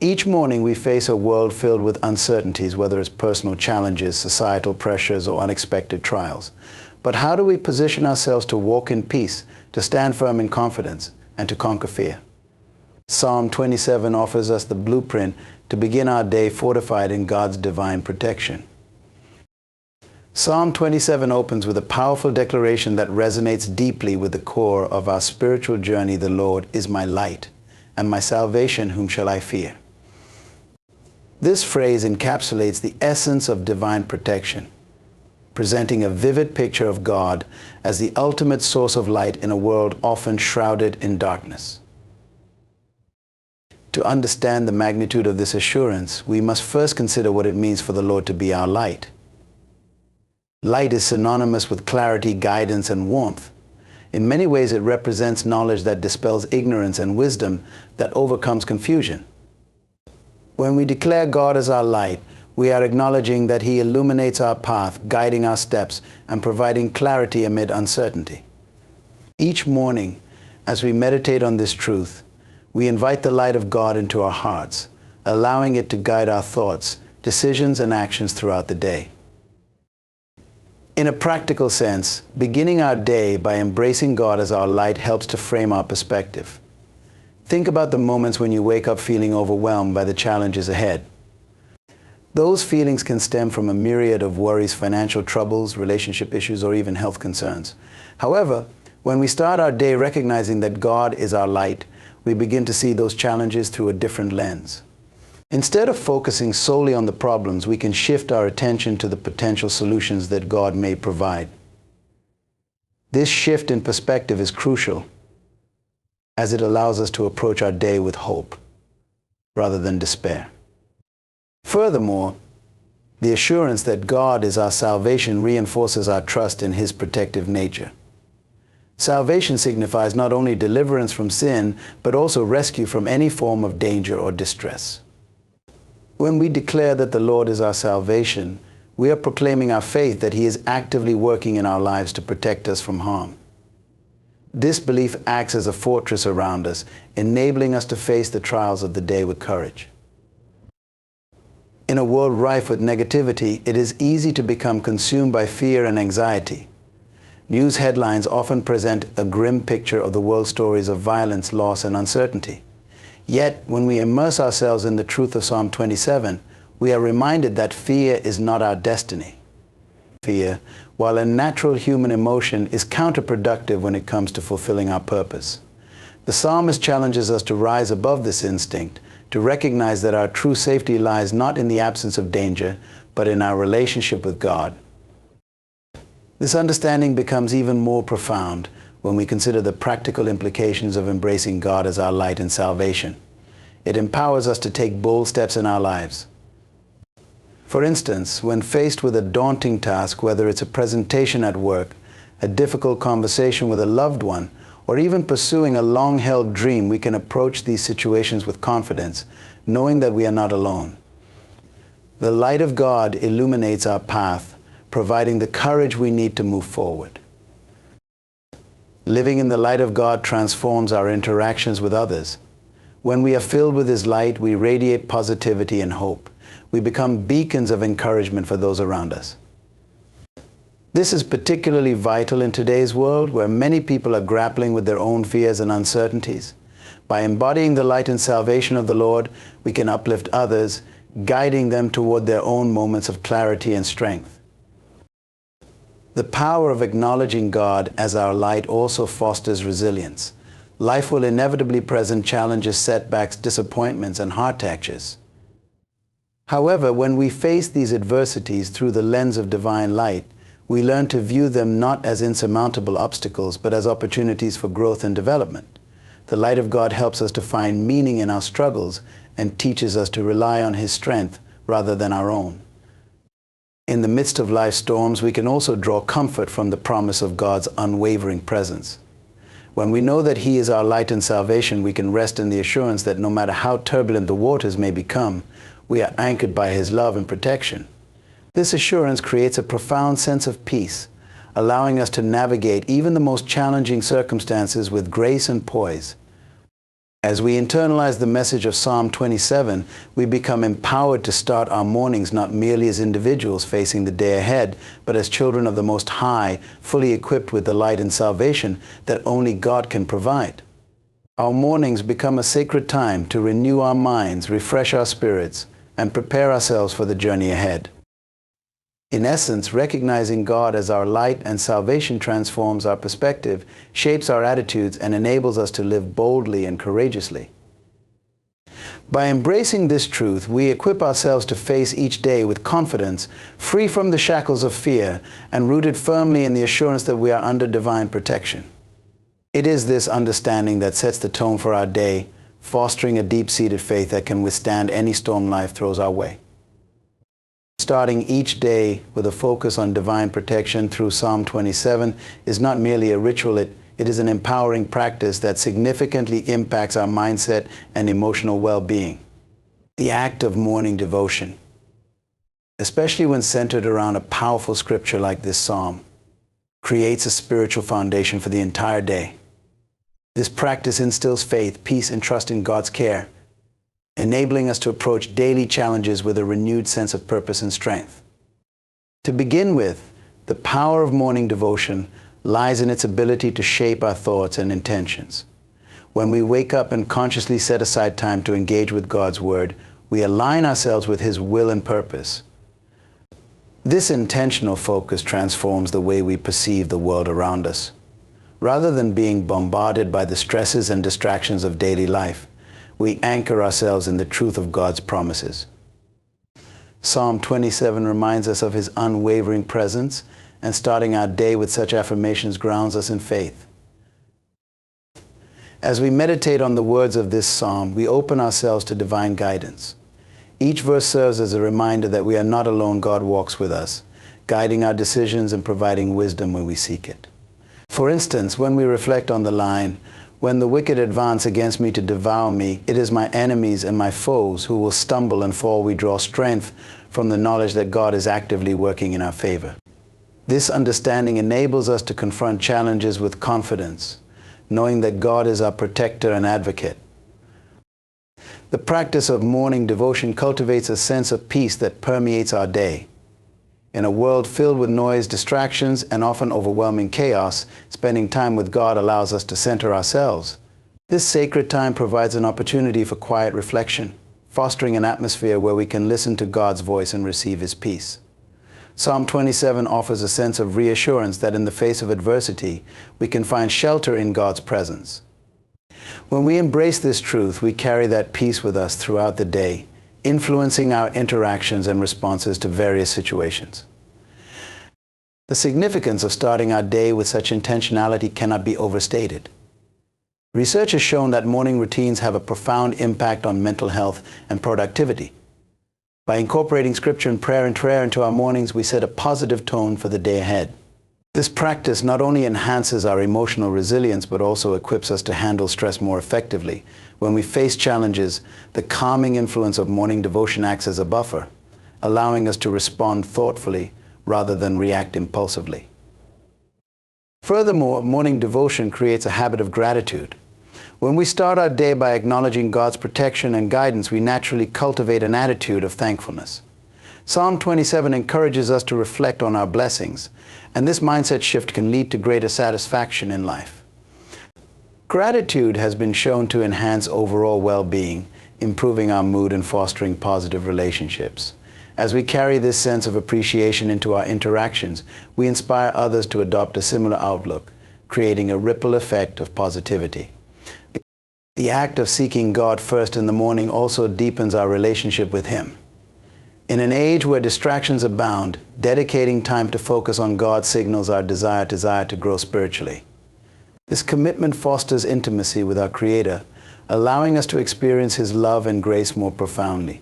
Each morning we face a world filled with uncertainties, whether it's personal challenges, societal pressures, or unexpected trials. But how do we position ourselves to walk in peace, to stand firm in confidence, and to conquer fear? Psalm 27 offers us the blueprint to begin our day fortified in God's divine protection. Psalm 27 opens with a powerful declaration that resonates deeply with the core of our spiritual journey. The Lord is my light, and my salvation, whom shall I fear? This phrase encapsulates the essence of divine protection, presenting a vivid picture of God as the ultimate source of light in a world often shrouded in darkness. To understand the magnitude of this assurance, we must first consider what it means for the Lord to be our light. Light is synonymous with clarity, guidance, and warmth. In many ways, it represents knowledge that dispels ignorance and wisdom that overcomes confusion. When we declare God as our light, we are acknowledging that He illuminates our path, guiding our steps, and providing clarity amid uncertainty. Each morning, as we meditate on this truth, we invite the light of God into our hearts, allowing it to guide our thoughts, decisions, and actions throughout the day. In a practical sense, beginning our day by embracing God as our light helps to frame our perspective. Think about the moments when you wake up feeling overwhelmed by the challenges ahead. Those feelings can stem from a myriad of worries, financial troubles, relationship issues, or even health concerns. However, when we start our day recognizing that God is our light, we begin to see those challenges through a different lens. Instead of focusing solely on the problems, we can shift our attention to the potential solutions that God may provide. This shift in perspective is crucial, as it allows us to approach our day with hope rather than despair. Furthermore, the assurance that God is our salvation reinforces our trust in His protective nature. Salvation signifies not only deliverance from sin, but also rescue from any form of danger or distress. When we declare that the Lord is our salvation, we are proclaiming our faith that He is actively working in our lives to protect us from harm. This belief acts as a fortress around us, enabling us to face the trials of the day with courage. In a world rife with negativity, it is easy to become consumed by fear and anxiety. News headlines often present a grim picture of the world's stories of violence, loss, and uncertainty. Yet, when we immerse ourselves in the truth of Psalm 27, we are reminded that fear is not our destiny. Fear, while a natural human emotion, is counterproductive when it comes to fulfilling our purpose. The psalmist challenges us to rise above this instinct, to recognize that our true safety lies not in the absence of danger, but in our relationship with God. This understanding becomes even more profound when we consider the practical implications of embracing God as our light and salvation. It empowers us to take bold steps in our lives. For instance, when faced with a daunting task, whether it's a presentation at work, a difficult conversation with a loved one, or even pursuing a long-held dream, we can approach these situations with confidence, knowing that we are not alone. The light of God illuminates our path, providing the courage we need to move forward. Living in the light of God transforms our interactions with others. When we are filled with His light, we radiate positivity and hope. We become beacons of encouragement for those around us. This is particularly vital in today's world, where many people are grappling with their own fears and uncertainties. By embodying the light and salvation of the Lord, we can uplift others, guiding them toward their own moments of clarity and strength. The power of acknowledging God as our light also fosters resilience. Life will inevitably present challenges, setbacks, disappointments, and heart-aches. However, when we face these adversities through the lens of divine light, we learn to view them not as insurmountable obstacles, but as opportunities for growth and development. The light of God helps us to find meaning in our struggles and teaches us to rely on His strength rather than our own. In the midst of life's storms, we can also draw comfort from the promise of God's unwavering presence. When we know that He is our light and salvation, we can rest in the assurance that no matter how turbulent the waters may become, we are anchored by His love and protection. This assurance creates a profound sense of peace, allowing us to navigate even the most challenging circumstances with grace and poise. As we internalize the message of Psalm 27, we become empowered to start our mornings not merely as individuals facing the day ahead, but as children of the Most High, fully equipped with the light and salvation that only God can provide. Our mornings become a sacred time to renew our minds, refresh our spirits, and prepare ourselves for the journey ahead. In essence, recognizing God as our light and salvation transforms our perspective, shapes our attitudes, and enables us to live boldly and courageously. By embracing this truth, we equip ourselves to face each day with confidence, free from the shackles of fear, and rooted firmly in the assurance that we are under divine protection. It is this understanding that sets the tone for our day, fostering a deep-seated faith that can withstand any storm life throws our way. Starting each day with a focus on divine protection through Psalm 27 is not merely a ritual, it is an empowering practice that significantly impacts our mindset and emotional well-being. The act of morning devotion, especially when centered around a powerful scripture like this psalm, creates a spiritual foundation for the entire day. This practice instills faith, peace, and trust in God's care, enabling us to approach daily challenges with a renewed sense of purpose and strength. To begin with, the power of morning devotion lies in its ability to shape our thoughts and intentions. When we wake up and consciously set aside time to engage with God's Word, we align ourselves with His will and purpose. This intentional focus transforms the way we perceive the world around us. Rather than being bombarded by the stresses and distractions of daily life, we anchor ourselves in the truth of God's promises. Psalm 27 reminds us of His unwavering presence, and starting our day with such affirmations grounds us in faith. As we meditate on the words of this psalm, we open ourselves to divine guidance. Each verse serves as a reminder that we are not alone. God walks with us, guiding our decisions and providing wisdom when we seek it. For instance, when we reflect on the line, "When the wicked advance against me to devour me, it is my enemies and my foes who will stumble and fall," we draw strength from the knowledge that God is actively working in our favor. This understanding enables us to confront challenges with confidence, knowing that God is our protector and advocate. The practice of morning devotion cultivates a sense of peace that permeates our day. In a world filled with noise, distractions, and often overwhelming chaos, spending time with God allows us to center ourselves. This sacred time provides an opportunity for quiet reflection, fostering an atmosphere where we can listen to God's voice and receive His peace. Psalm 27 offers a sense of reassurance that in the face of adversity, we can find shelter in God's presence. When we embrace this truth, we carry that peace with us throughout the day, influencing our interactions and responses to various situations. The significance of starting our day with such intentionality cannot be overstated. Research has shown that morning routines have a profound impact on mental health and productivity. By incorporating scripture and prayer into our mornings, we set a positive tone for the day ahead. This practice not only enhances our emotional resilience, but also equips us to handle stress more effectively. When we face challenges, the calming influence of morning devotion acts as a buffer, allowing us to respond thoughtfully rather than react impulsively. Furthermore, morning devotion creates a habit of gratitude. When we start our day by acknowledging God's protection and guidance, we naturally cultivate an attitude of thankfulness. Psalm 27 encourages us to reflect on our blessings, and this mindset shift can lead to greater satisfaction in life. Gratitude has been shown to enhance overall well-being, improving our mood and fostering positive relationships. As we carry this sense of appreciation into our interactions, we inspire others to adopt a similar outlook, creating a ripple effect of positivity. The act of seeking God first in the morning also deepens our relationship with Him. In an age where distractions abound, dedicating time to focus on God signals our desire to grow spiritually. This commitment fosters intimacy with our Creator, allowing us to experience His love and grace more profoundly.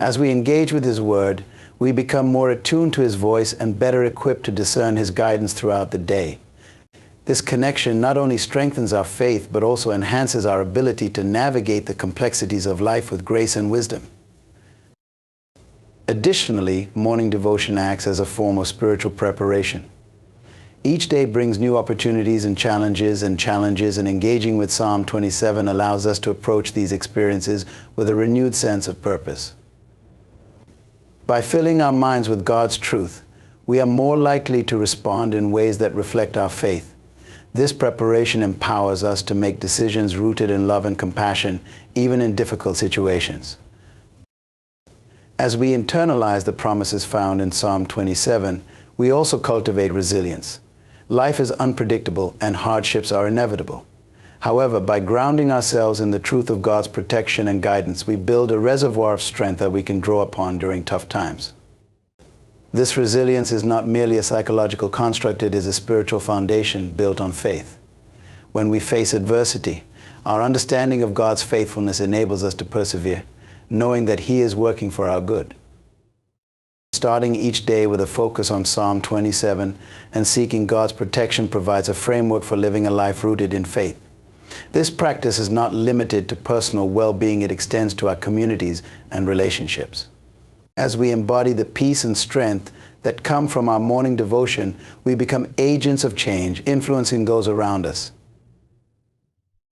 As we engage with His Word, we become more attuned to His voice and better equipped to discern His guidance throughout the day. This connection not only strengthens our faith, but also enhances our ability to navigate the complexities of life with grace and wisdom. Additionally, morning devotion acts as a form of spiritual preparation. Each day brings new opportunities and challenges, and engaging with Psalm 27 allows us to approach these experiences with a renewed sense of purpose. By filling our minds with God's truth, we are more likely to respond in ways that reflect our faith. This preparation empowers us to make decisions rooted in love and compassion, even in difficult situations. As we internalize the promises found in Psalm 27, we also cultivate resilience. Life is unpredictable and hardships are inevitable. However, by grounding ourselves in the truth of God's protection and guidance, we build a reservoir of strength that we can draw upon during tough times. This resilience is not merely a psychological construct, it is a spiritual foundation built on faith. When we face adversity, our understanding of God's faithfulness enables us to persevere, knowing that He is working for our good. Starting each day with a focus on Psalm 27 and seeking God's protection provides a framework for living a life rooted in faith. This practice is not limited to personal well-being, it extends to our communities and relationships. As we embody the peace and strength that come from our morning devotion, we become agents of change, influencing those around us.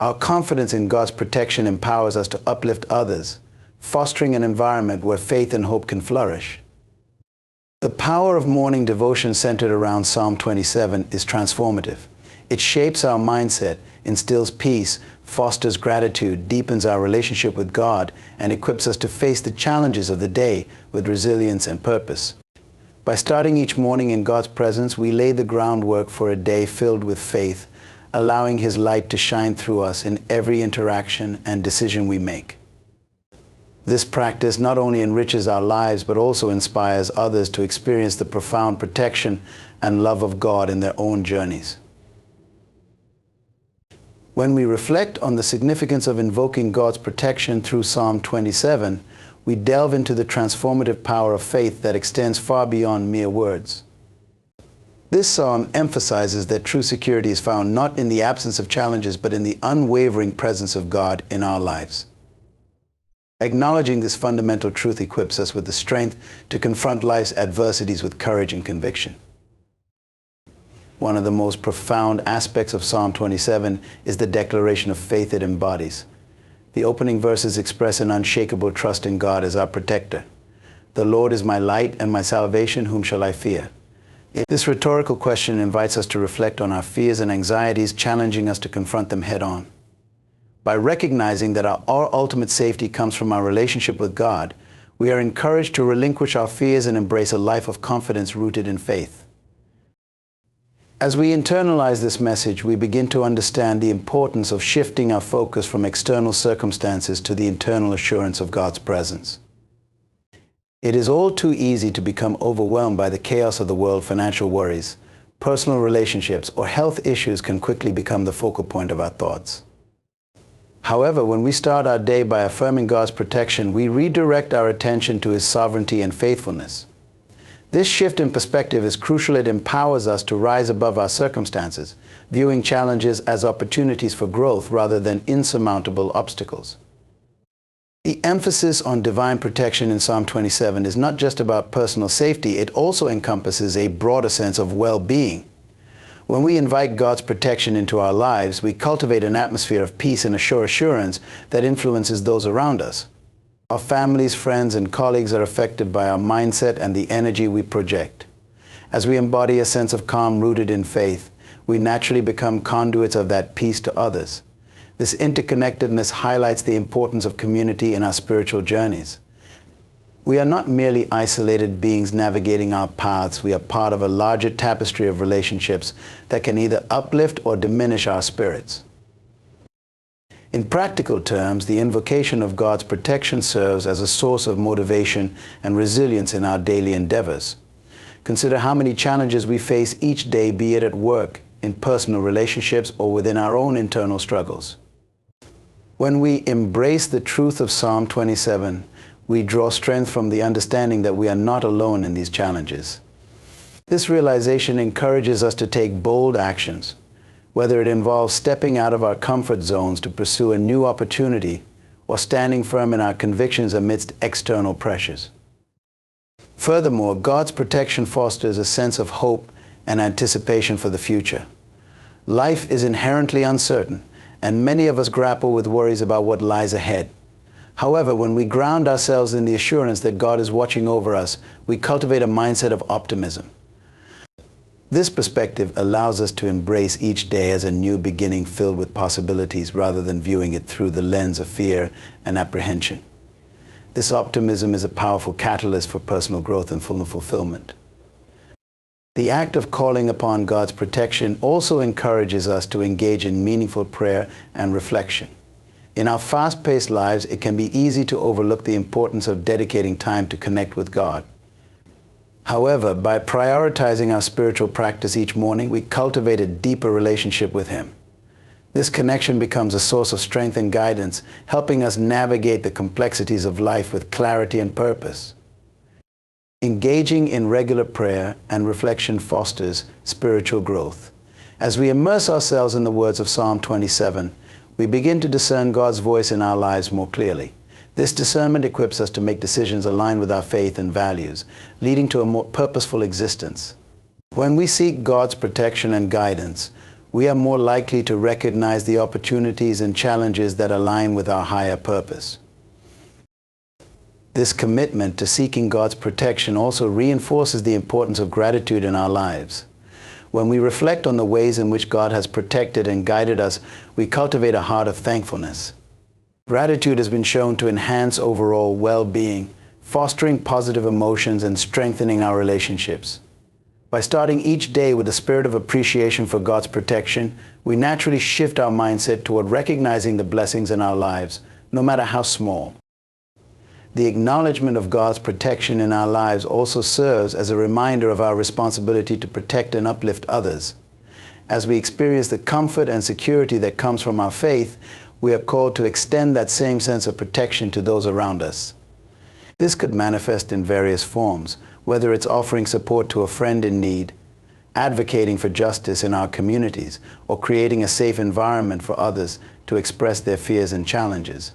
Our confidence in God's protection empowers us to uplift others, fostering an environment where faith and hope can flourish. The power of morning devotion centered around Psalm 27 is transformative. It shapes our mindset, instills peace, fosters gratitude, deepens our relationship with God, and equips us to face the challenges of the day with resilience and purpose. By starting each morning in God's presence, we lay the groundwork for a day filled with faith, allowing His light to shine through us in every interaction and decision we make. This practice not only enriches our lives, but also inspires others to experience the profound protection and love of God in their own journeys. When we reflect on the significance of invoking God's protection through Psalm 27, we delve into the transformative power of faith that extends far beyond mere words. This psalm emphasizes that true security is found not in the absence of challenges, but in the unwavering presence of God in our lives. Acknowledging this fundamental truth equips us with the strength to confront life's adversities with courage and conviction. One of the most profound aspects of Psalm 27 is the declaration of faith it embodies. The opening verses express an unshakable trust in God as our protector. The Lord is my light and my salvation, whom shall I fear? This rhetorical question invites us to reflect on our fears and anxieties, challenging us to confront them head-on. By recognizing that our ultimate safety comes from our relationship with God, we are encouraged to relinquish our fears and embrace a life of confidence rooted in faith. As we internalize this message, we begin to understand the importance of shifting our focus from external circumstances to the internal assurance of God's presence. It is all too easy to become overwhelmed by the chaos of the world. Financial worries, personal relationships, or health issues can quickly become the focal point of our thoughts. However, when we start our day by affirming God's protection, we redirect our attention to His sovereignty and faithfulness. This shift in perspective is crucial. It empowers us to rise above our circumstances, viewing challenges as opportunities for growth rather than insurmountable obstacles. The emphasis on divine protection in Psalm 27 is not just about personal safety, it also encompasses a broader sense of well-being. When we invite God's protection into our lives, we cultivate an atmosphere of peace and assurance that influences those around us. Our families, friends, and colleagues are affected by our mindset and the energy we project. As we embody a sense of calm rooted in faith, we naturally become conduits of that peace to others. This interconnectedness highlights the importance of community in our spiritual journeys. We are not merely isolated beings navigating our paths. We are part of a larger tapestry of relationships that can either uplift or diminish our spirits. In practical terms, the invocation of God's protection serves as a source of motivation and resilience in our daily endeavors. Consider how many challenges we face each day, be it at work, in personal relationships, or within our own internal struggles. When we embrace the truth of Psalm 27, we draw strength from the understanding that we are not alone in these challenges. This realization encourages us to take bold actions, whether it involves stepping out of our comfort zones to pursue a new opportunity or standing firm in our convictions amidst external pressures. Furthermore, God's protection fosters a sense of hope and anticipation for the future. Life is inherently uncertain, and many of us grapple with worries about what lies ahead. However, when we ground ourselves in the assurance that God is watching over us, we cultivate a mindset of optimism. This perspective allows us to embrace each day as a new beginning filled with possibilities rather than viewing it through the lens of fear and apprehension. This optimism is a powerful catalyst for personal growth and full fulfillment. The act of calling upon God's protection also encourages us to engage in meaningful prayer and reflection. In our fast-paced lives, it can be easy to overlook the importance of dedicating time to connect with God. However, by prioritizing our spiritual practice each morning, we cultivate a deeper relationship with Him. This connection becomes a source of strength and guidance, helping us navigate the complexities of life with clarity and purpose. Engaging in regular prayer and reflection fosters spiritual growth. As we immerse ourselves in the words of Psalm 27, we begin to discern God's voice in our lives more clearly. This discernment equips us to make decisions aligned with our faith and values, leading to a more purposeful existence. When we seek God's protection and guidance, we are more likely to recognize the opportunities and challenges that align with our higher purpose. This commitment to seeking God's protection also reinforces the importance of gratitude in our lives. When we reflect on the ways in which God has protected and guided us, we cultivate a heart of thankfulness. Gratitude has been shown to enhance overall well-being, fostering positive emotions and strengthening our relationships. By starting each day with a spirit of appreciation for God's protection, we naturally shift our mindset toward recognizing the blessings in our lives, no matter how small. The acknowledgement of God's protection in our lives also serves as a reminder of our responsibility to protect and uplift others. As we experience the comfort and security that comes from our faith, we are called to extend that same sense of protection to those around us. This could manifest in various forms, whether it's offering support to a friend in need, advocating for justice in our communities, or creating a safe environment for others to express their fears and challenges.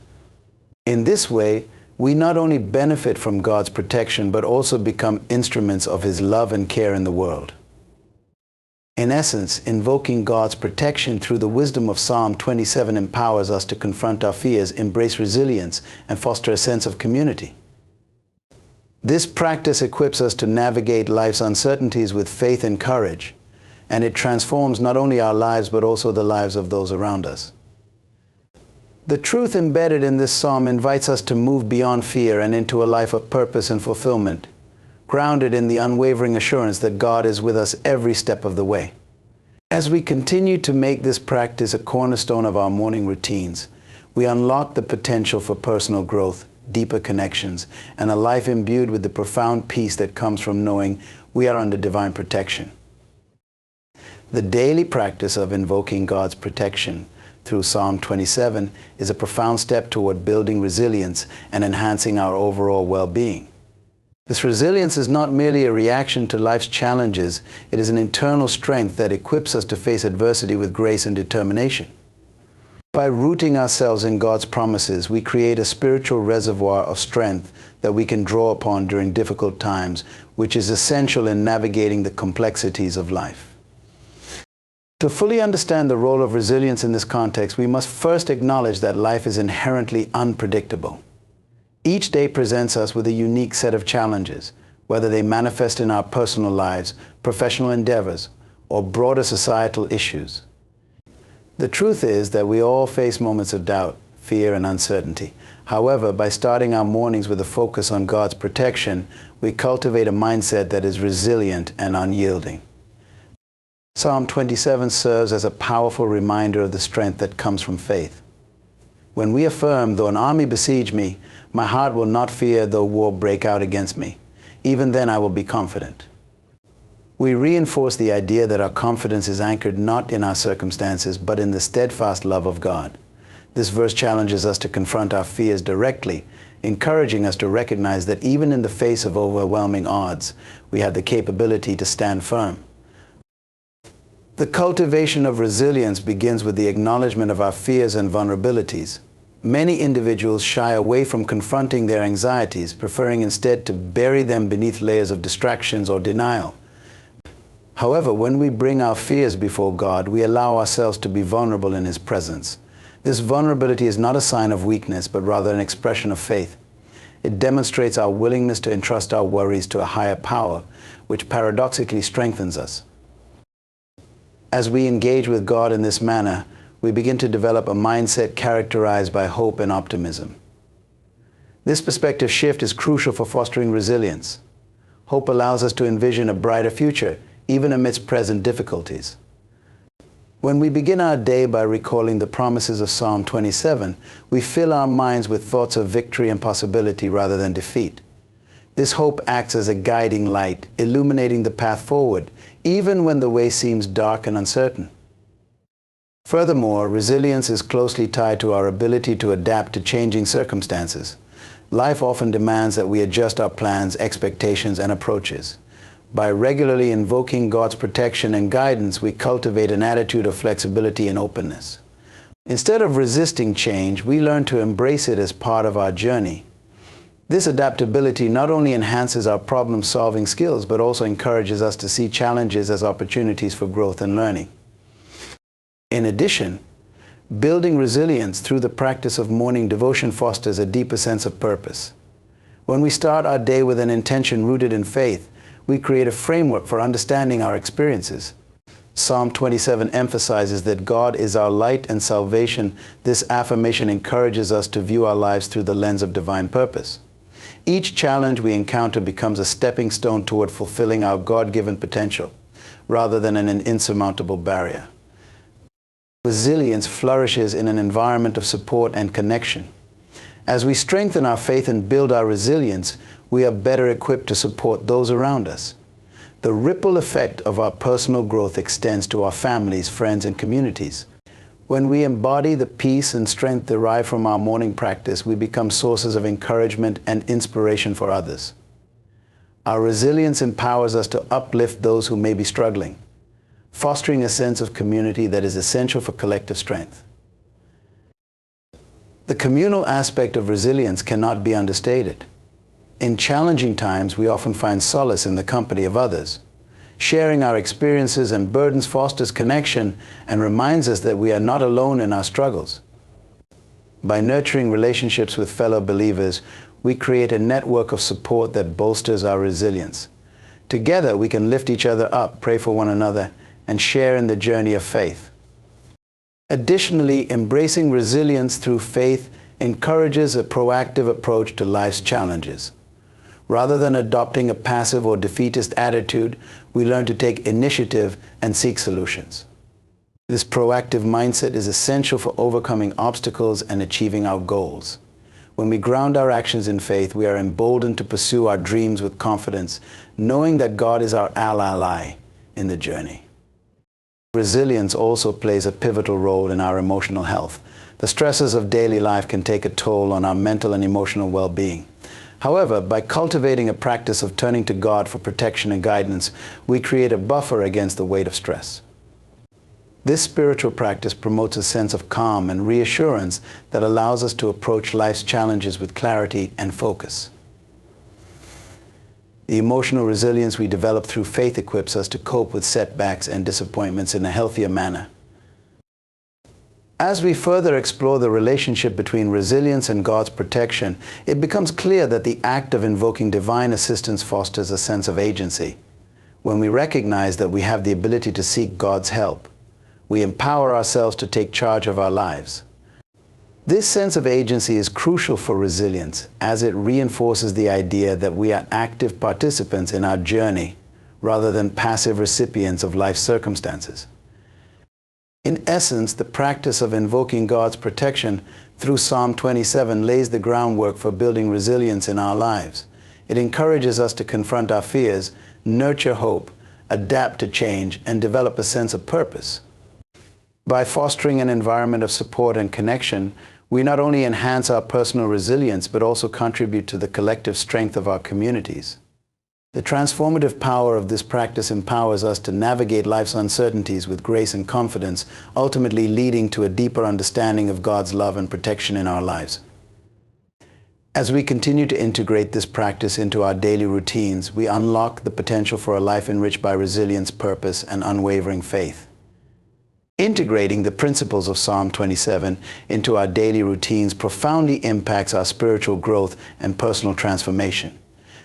In this way, we not only benefit from God's protection, but also become instruments of His love and care in the world. In essence, invoking God's protection through the wisdom of Psalm 27 empowers us to confront our fears, embrace resilience, and foster a sense of community. This practice equips us to navigate life's uncertainties with faith and courage, and it transforms not only our lives, but also the lives of those around us. The truth embedded in this psalm invites us to move beyond fear and into a life of purpose and fulfillment, grounded in the unwavering assurance that God is with us every step of the way. As we continue to make this practice a cornerstone of our morning routines, we unlock the potential for personal growth, deeper connections, and a life imbued with the profound peace that comes from knowing we are under divine protection. The daily practice of invoking God's protection through Psalm 27 is a profound step toward building resilience and enhancing our overall well-being. This resilience is not merely a reaction to life's challenges, it is an internal strength that equips us to face adversity with grace and determination. By rooting ourselves in God's promises, we create a spiritual reservoir of strength that we can draw upon during difficult times, which is essential in navigating the complexities of life. To fully understand the role of resilience in this context, we must first acknowledge that life is inherently unpredictable. Each day presents us with a unique set of challenges, whether they manifest in our personal lives, professional endeavors, or broader societal issues. The truth is that we all face moments of doubt, fear, and uncertainty. However, by starting our mornings with a focus on God's protection, we cultivate a mindset that is resilient and unyielding. Psalm 27 serves as a powerful reminder of the strength that comes from faith. When we affirm, though an army besiege me, my heart will not fear though war break out against me. Even then I will be confident. We reinforce the idea that our confidence is anchored not in our circumstances, but in the steadfast love of God. This verse challenges us to confront our fears directly, encouraging us to recognize that even in the face of overwhelming odds, we have the capability to stand firm. The cultivation of resilience begins with the acknowledgement of our fears and vulnerabilities. Many individuals shy away from confronting their anxieties, preferring instead to bury them beneath layers of distractions or denial. However, when we bring our fears before God, we allow ourselves to be vulnerable in His presence. This vulnerability is not a sign of weakness, but rather an expression of faith. It demonstrates our willingness to entrust our worries to a higher power, which paradoxically strengthens us. As we engage with God in this manner, we begin to develop a mindset characterized by hope and optimism. This perspective shift is crucial for fostering resilience. Hope allows us to envision a brighter future, even amidst present difficulties. When we begin our day by recalling the promises of Psalm 27, we fill our minds with thoughts of victory and possibility rather than defeat. This hope acts as a guiding light, illuminating the path forward, even when the way seems dark and uncertain. Furthermore, resilience is closely tied to our ability to adapt to changing circumstances. Life often demands that we adjust our plans, expectations, and approaches. By regularly invoking God's protection and guidance, we cultivate an attitude of flexibility and openness. Instead of resisting change, we learn to embrace it as part of our journey. This adaptability not only enhances our problem-solving skills, but also encourages us to see challenges as opportunities for growth and learning. In addition, building resilience through the practice of morning devotion fosters a deeper sense of purpose. When we start our day with an intention rooted in faith, we create a framework for understanding our experiences. Psalm 27 emphasizes that God is our light and salvation. This affirmation encourages us to view our lives through the lens of divine purpose. Each challenge we encounter becomes a stepping stone toward fulfilling our God-given potential, rather than an insurmountable barrier. Resilience flourishes in an environment of support and connection. As we strengthen our faith and build our resilience, we are better equipped to support those around us. The ripple effect of our personal growth extends to our families, friends, and communities. When we embody the peace and strength derived from our morning practice, we become sources of encouragement and inspiration for others. Our resilience empowers us to uplift those who may be struggling, fostering a sense of community that is essential for collective strength. The communal aspect of resilience cannot be understated. In challenging times, we often find solace in the company of others. Sharing our experiences and burdens fosters connection and reminds us that we are not alone in our struggles. By nurturing relationships with fellow believers, we create a network of support that bolsters our resilience. Together, we can lift each other up, pray for one another, and share in the journey of faith. Additionally, embracing resilience through faith encourages a proactive approach to life's challenges. Rather than adopting a passive or defeatist attitude, we learn to take initiative and seek solutions. This proactive mindset is essential for overcoming obstacles and achieving our goals. When we ground our actions in faith, we are emboldened to pursue our dreams with confidence, knowing that God is our ally in the journey. Resilience also plays a pivotal role in our emotional health. The stresses of daily life can take a toll on our mental and emotional well-being. However, by cultivating a practice of turning to God for protection and guidance, we create a buffer against the weight of stress. This spiritual practice promotes a sense of calm and reassurance that allows us to approach life's challenges with clarity and focus. The emotional resilience we develop through faith equips us to cope with setbacks and disappointments in a healthier manner. As we further explore the relationship between resilience and God's protection, it becomes clear that the act of invoking divine assistance fosters a sense of agency. When we recognize that we have the ability to seek God's help, we empower ourselves to take charge of our lives. This sense of agency is crucial for resilience, as it reinforces the idea that we are active participants in our journey rather than passive recipients of life's circumstances. In essence, the practice of invoking God's protection through Psalm 27 lays the groundwork for building resilience in our lives. It encourages us to confront our fears, nurture hope, adapt to change, and develop a sense of purpose. By fostering an environment of support and connection, we not only enhance our personal resilience, but also contribute to the collective strength of our communities. The transformative power of this practice empowers us to navigate life's uncertainties with grace and confidence, ultimately leading to a deeper understanding of God's love and protection in our lives. As we continue to integrate this practice into our daily routines, we unlock the potential for a life enriched by resilience, purpose, and unwavering faith. Integrating the principles of Psalm 27 into our daily routines profoundly impacts our spiritual growth and personal transformation.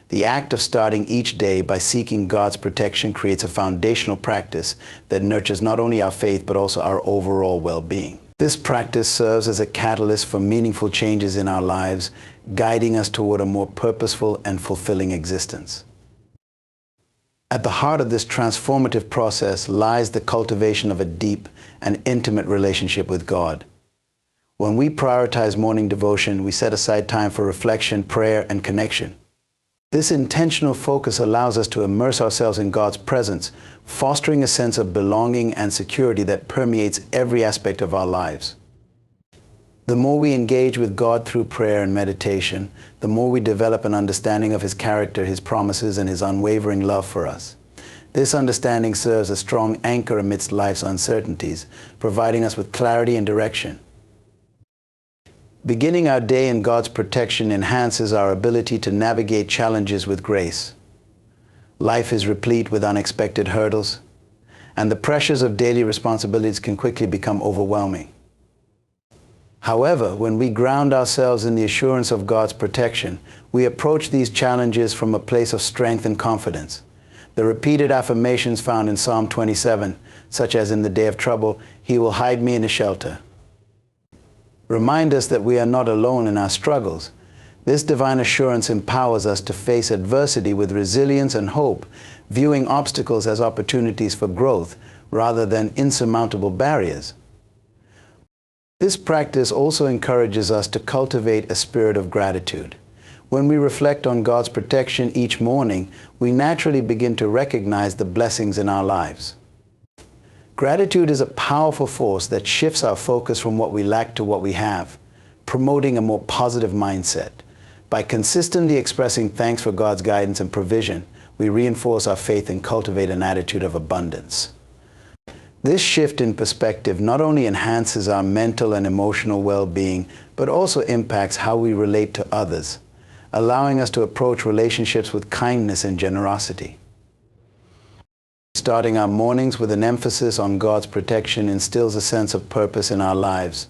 The act of starting each day by seeking God's protection creates a foundational practice that nurtures not only our faith but also our overall well-being. This practice serves as a catalyst for meaningful changes in our lives, guiding us toward a more purposeful and fulfilling existence. At the heart of this transformative process lies the cultivation of a deep and intimate relationship with God. When we prioritize morning devotion, we set aside time for reflection, prayer, and connection. This intentional focus allows us to immerse ourselves in God's presence, fostering a sense of belonging and security that permeates every aspect of our lives. The more we engage with God through prayer and meditation, the more we develop an understanding of His character, His promises, and His unwavering love for us. This understanding serves as a strong anchor amidst life's uncertainties, providing us with clarity and direction. Beginning our day in God's protection enhances our ability to navigate challenges with grace. Life is replete with unexpected hurdles, and the pressures of daily responsibilities can quickly become overwhelming. However, when we ground ourselves in the assurance of God's protection, we approach these challenges from a place of strength and confidence. The repeated affirmations found in Psalm 27, such as in the day of trouble, "He will hide me in a shelter," remind us that we are not alone in our struggles. This divine assurance empowers us to face adversity with resilience and hope, viewing obstacles as opportunities for growth rather than insurmountable barriers. This practice also encourages us to cultivate a spirit of gratitude. When we reflect on God's protection each morning, we naturally begin to recognize the blessings in our lives. Gratitude is a powerful force that shifts our focus from what we lack to what we have, promoting a more positive mindset. By consistently expressing thanks for God's guidance and provision, we reinforce our faith and cultivate an attitude of abundance. This shift in perspective not only enhances our mental and emotional well-being, but also impacts how we relate to others, allowing us to approach relationships with kindness and generosity. Starting our mornings with an emphasis on God's protection instills a sense of purpose in our lives.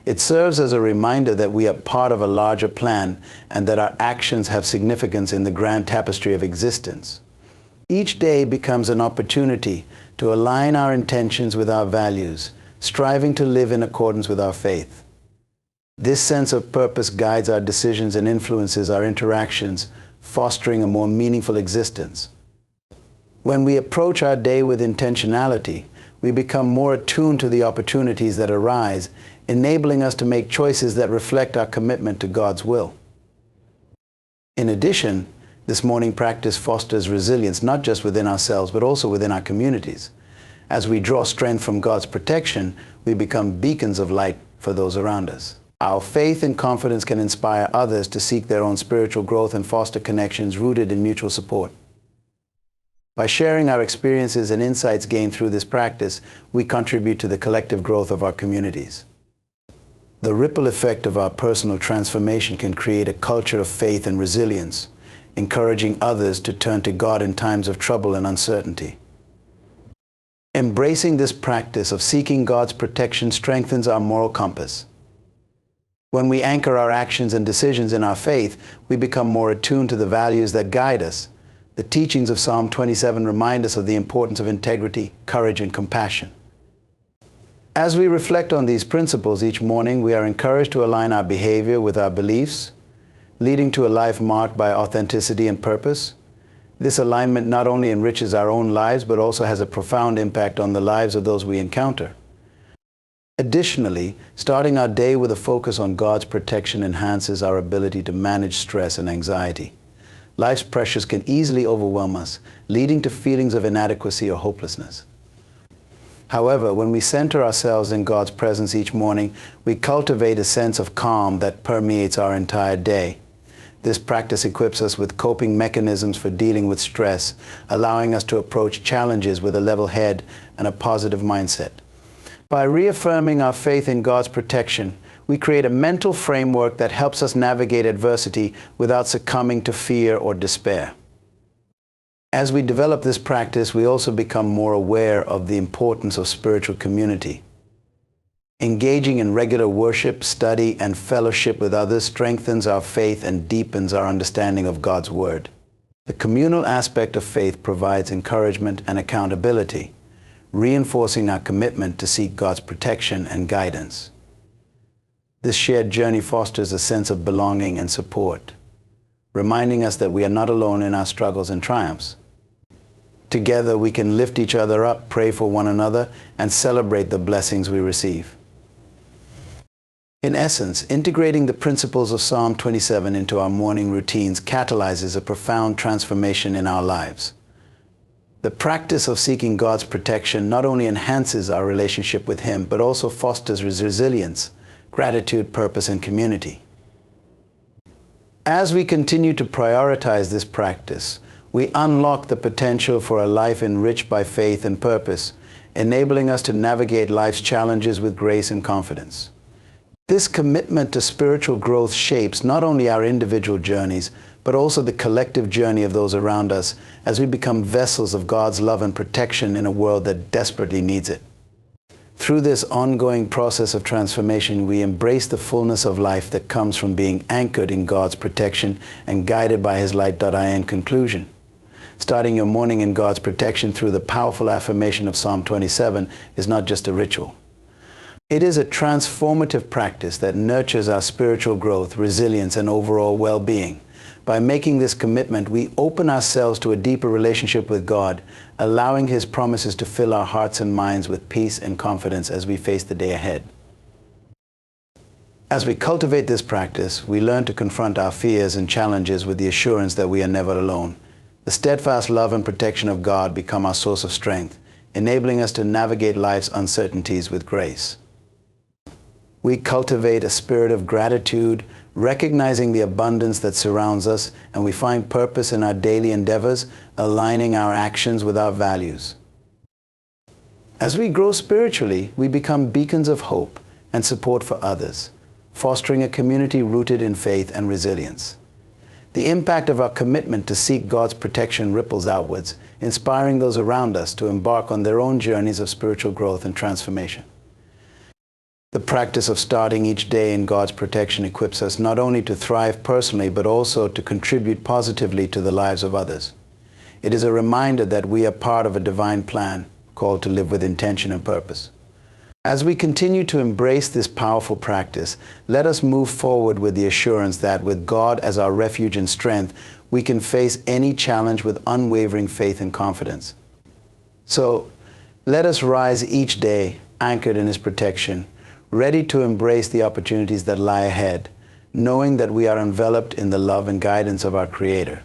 It serves as a reminder that we are part of a larger plan and that our actions have significance in the grand tapestry of existence. Each day becomes an opportunity to align our intentions with our values, striving to live in accordance with our faith. This sense of purpose guides our decisions and influences our interactions, fostering a more meaningful existence. When we approach our day with intentionality, we become more attuned to the opportunities that arise, enabling us to make choices that reflect our commitment to God's will. In addition, this morning practice fosters resilience not just within ourselves, but also within our communities. As we draw strength from God's protection, we become beacons of light for those around us. Our faith and confidence can inspire others to seek their own spiritual growth and foster connections rooted in mutual support. By sharing our experiences and insights gained through this practice, we contribute to the collective growth of our communities. The ripple effect of our personal transformation can create a culture of faith and resilience, encouraging others to turn to God in times of trouble and uncertainty. Embracing this practice of seeking God's protection strengthens our moral compass. When we anchor our actions and decisions in our faith, we become more attuned to the values that guide us. The teachings of Psalm 27 remind us of the importance of integrity, courage, and compassion. As we reflect on these principles each morning, we are encouraged to align our behavior with our beliefs, leading to a life marked by authenticity and purpose. This alignment not only enriches our own lives, but also has a profound impact on the lives of those we encounter. Additionally, starting our day with a focus on God's protection enhances our ability to manage stress and anxiety. Life's pressures can easily overwhelm us, leading to feelings of inadequacy or hopelessness. However, when we center ourselves in God's presence each morning, we cultivate a sense of calm that permeates our entire day. This practice equips us with coping mechanisms for dealing with stress, allowing us to approach challenges with a level head and a positive mindset. By reaffirming our faith in God's protection, we create a mental framework that helps us navigate adversity without succumbing to fear or despair. As we develop this practice, we also become more aware of the importance of spiritual community. Engaging in regular worship, study, and fellowship with others strengthens our faith and deepens our understanding of God's Word. The communal aspect of faith provides encouragement and accountability, reinforcing our commitment to seek God's protection and guidance. This shared journey fosters a sense of belonging and support, reminding us that we are not alone in our struggles and triumphs. Together, we can lift each other up, pray for one another, and celebrate the blessings we receive. In essence, integrating the principles of Psalm 27 into our morning routines catalyzes a profound transformation in our lives. The practice of seeking God's protection not only enhances our relationship with Him, but also fosters resilience, gratitude, purpose, and community. As we continue to prioritize this practice, we unlock the potential for a life enriched by faith and purpose, enabling us to navigate life's challenges with grace and confidence. This commitment to spiritual growth shapes not only our individual journeys, but also the collective journey of those around us as we become vessels of God's love and protection in a world that desperately needs it. Through this ongoing process of transformation, we embrace the fullness of life that comes from being anchored in God's protection and guided by His light.in conclusion. Starting your morning in God's protection through the powerful affirmation of Psalm 27 is not just a ritual. It is a transformative practice that nurtures our spiritual growth, resilience, and overall well-being. By making this commitment, we open ourselves to a deeper relationship with God, allowing His promises to fill our hearts and minds with peace and confidence as we face the day ahead. As we cultivate this practice, we learn to confront our fears and challenges with the assurance that we are never alone. The steadfast love and protection of God become our source of strength, enabling us to navigate life's uncertainties with grace. We cultivate a spirit of gratitude, recognizing the abundance that surrounds us, and we find purpose in our daily endeavors, aligning our actions with our values. As we grow spiritually, we become beacons of hope and support for others, fostering a community rooted in faith and resilience. The impact of our commitment to seek God's protection ripples outwards, inspiring those around us to embark on their own journeys of spiritual growth and transformation. The practice of starting each day in God's protection equips us not only to thrive personally, but also to contribute positively to the lives of others. It is a reminder that we are part of a divine plan, called to live with intention and purpose. As we continue to embrace this powerful practice, let us move forward with the assurance that with God as our refuge and strength, we can face any challenge with unwavering faith and confidence. So, let us rise each day anchored in His protection, ready to embrace the opportunities that lie ahead, knowing that we are enveloped in the love and guidance of our Creator.